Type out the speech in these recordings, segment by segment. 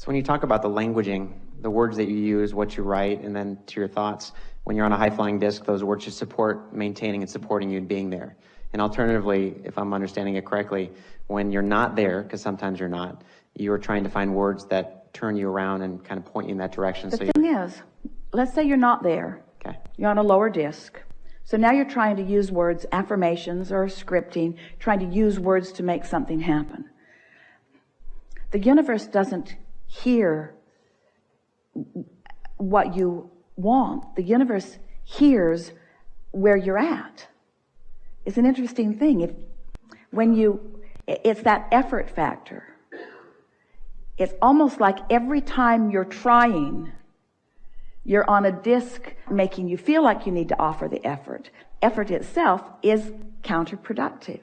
So when you talk about the languaging, the words that you use, what you write, and then to your thoughts, when you're on a high-flying disc, those words should support maintaining and supporting you and being there. And alternatively, if I'm understanding it correctly, when you're not there, because sometimes you're not, you're trying to find words that turn you around and kind of point you in that direction. The thing is, let's say you're not there. Okay. You're on a lower disc. So now you're trying to use words, affirmations or scripting, trying to use words to make something happen. The universe doesn't hear what you want. The universe hears where you're at. It's an interesting thing. It's that effort factor. It's almost like every time you're trying, you're on a disc making you feel like you need to offer the effort. Effort itself is counterproductive.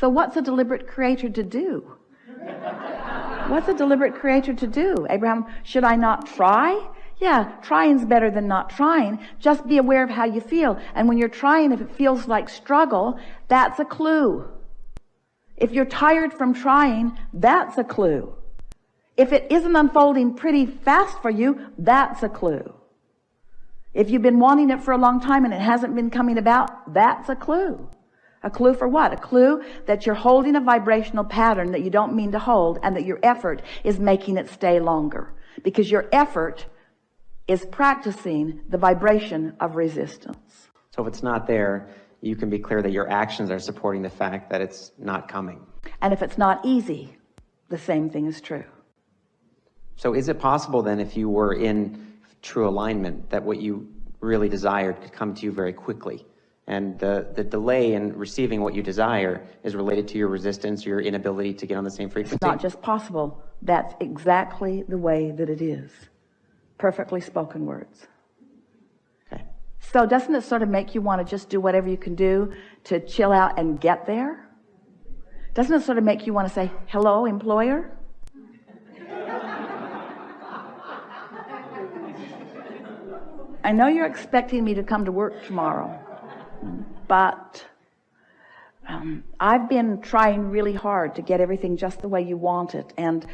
So what's a deliberate creator to do? What's a deliberate creator to do? Abraham, should I not try? Yeah, trying's better than not trying. Just be aware of how you feel. And when you're trying, if it feels like struggle, that's a clue. If you're tired from trying, that's a clue. If it isn't unfolding pretty fast for you, that's a clue. If you've been wanting it for a long time and it hasn't been coming about, that's a clue. A clue for what? A clue that you're holding a vibrational pattern that you don't mean to hold, and that your effort is making it stay longer. Because your effort is practicing the vibration of resistance. So if it's not there, you can be clear that your actions are supporting the fact that it's not coming. And if it's not easy, the same thing is true. So is it possible then, if you were in true alignment, that what you really desired could come to you very quickly? And the delay in receiving what you desire is related to your resistance or your inability to get on the same frequency? It's not just possible. That's exactly the way that it is. Perfectly spoken words. Okay. So doesn't it sort of make you want to just do whatever you can do to chill out and get there? Doesn't it sort of make you want to say, hello, employer? I know you're expecting me to come to work tomorrow, but I've been trying really hard to get everything just the way you want it, and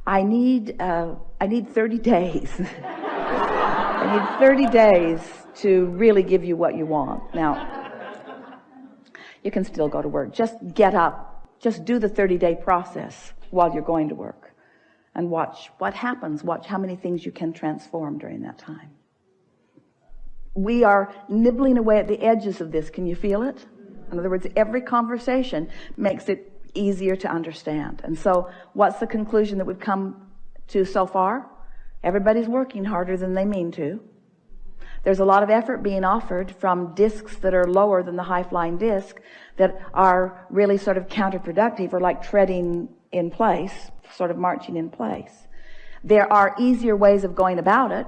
I need 30 days. I need 30 days to really give you what you want. Now, you can still go to work. Just get up. Just do the 30-day process while you're going to work, and watch what happens. Watch how many things you can transform during that time. We are nibbling away at the edges of this. Can you feel it? In other words, every conversation makes it easier to understand. And so what's the conclusion that we've come to so far? Everybody's working harder than they mean to. There's a lot of effort being offered from discs that are lower than the high-flying disc that are really sort of counterproductive, or like treading in place, sort of marching in place. There are easier ways of going about it.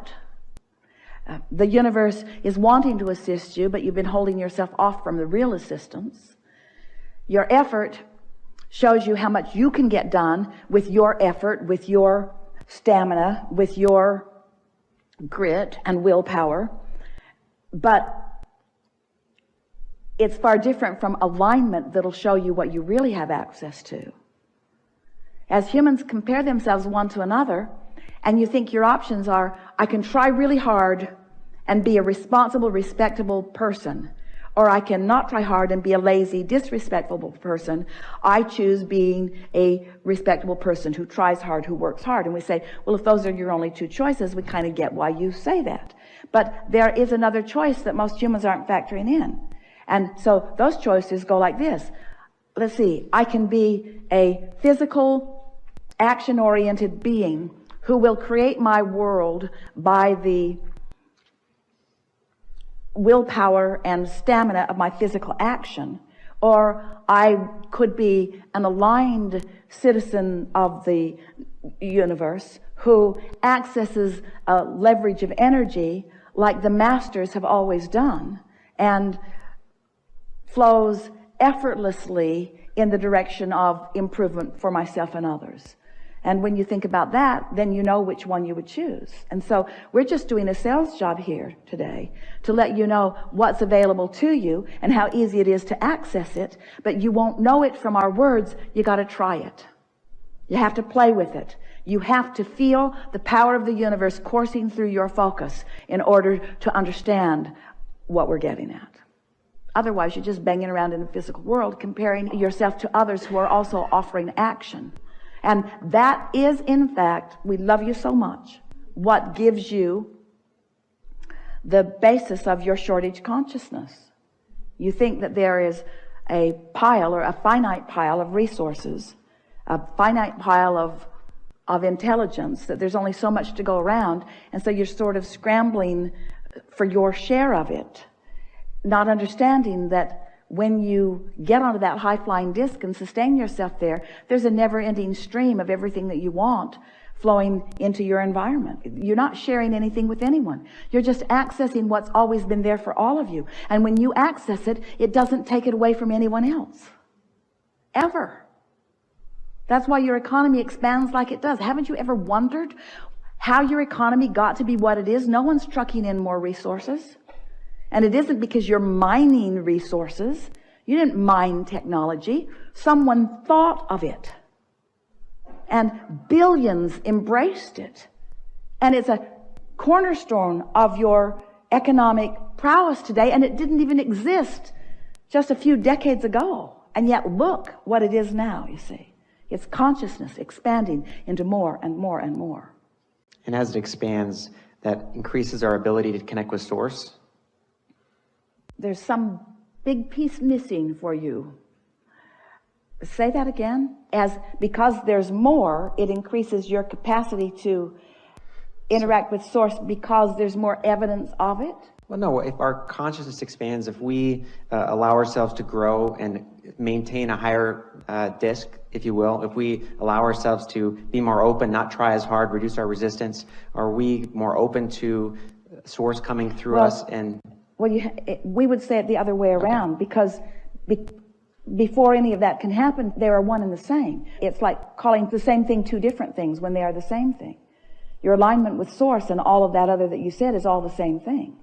The universe is wanting to assist you, but you've been holding yourself off from the real assistance. Your effort shows you how much you can get done with your effort, with your stamina, with your grit and willpower. But it's far different from alignment that'll show you what you really have access to. As humans compare themselves one to another, and you think your options are, I can try really hard and be a responsible, respectable person, or I can not try hard and be a lazy, disrespectful person. I choose being a respectable person who tries hard, who works hard. And we say, well, if those are your only two choices, we kind of get why you say that. But there is another choice that most humans aren't factoring in. And so those choices go like this. Let's see, I can be a physical, action-oriented being who will create my world by the willpower and stamina of my physical action, or I could be an aligned citizen of the universe who accesses a leverage of energy like the masters have always done, and flows effortlessly in the direction of improvement for myself and others. And when you think about that, then you know which one you would choose. And so we're just doing a sales job here today to let you know what's available to you and how easy it is to access it. But you won't know it from our words. You got to try it. You have to play with it. You have to feel the power of the universe coursing through your focus in order to understand what we're getting at. Otherwise, you're just banging around in the physical world, comparing yourself to others who are also offering action. And that is, in fact, we love you so much, what gives you the basis of your shortage consciousness. You think that there is a pile or a finite pile of resources, a finite pile of intelligence, that there's only so much to go around, and so you're sort of scrambling for your share of it, not understanding that when you get onto that high-flying disc and sustain yourself there, there's a never-ending stream of everything that you want flowing into your environment. You're not sharing anything with anyone. You're just accessing what's always been there for all of you. And when you access it, it doesn't take it away from anyone else. Ever. That's why your economy expands like it does. Haven't you ever wondered how your economy got to be what it is? No one's trucking in more resources. And it isn't because you're mining resources. You didn't mine technology. Someone thought of it. And billions embraced it. And it's a cornerstone of your economic prowess today. And it didn't even exist just a few decades ago. And yet look what it is now, you see. It's consciousness expanding into more and more and more. And as it expands, that increases our ability to connect with Source. There's some big piece missing for you. Say that again. Because there's more, it increases your capacity to interact with Source because there's more evidence of it. Well, no, if our consciousness expands, if we allow ourselves to grow and maintain a higher disc, if you will, if we allow ourselves to be more open, not try as hard, reduce our resistance, are we more open to Source coming through us? And well, we would say it the other way around, okay. Because before any of that can happen, they are one and the same. It's like calling the same thing two different things when they are the same thing. Your alignment with Source and all of that other that you said is all the same thing.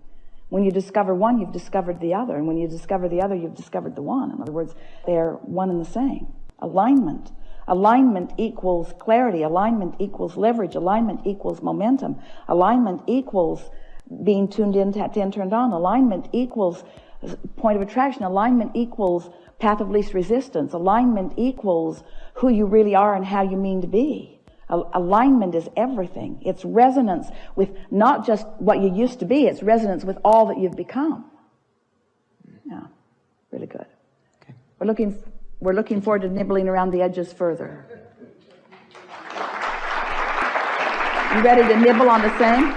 When you discover one, you've discovered the other. And when you discover the other, you've discovered the one. In other words, they're one and the same. Alignment. Alignment equals clarity. Alignment equals leverage. Alignment equals momentum. Alignment equals being tuned in, tapped in, turned on. Alignment equals point of attraction. Alignment equals path of least resistance. Alignment equals who you really are and how you mean to be. Alignment is everything. It's resonance with not just what you used to be, it's resonance with all that you've become. Yeah, really good. Okay. We're looking forward to nibbling around the edges further. You ready to nibble on the same?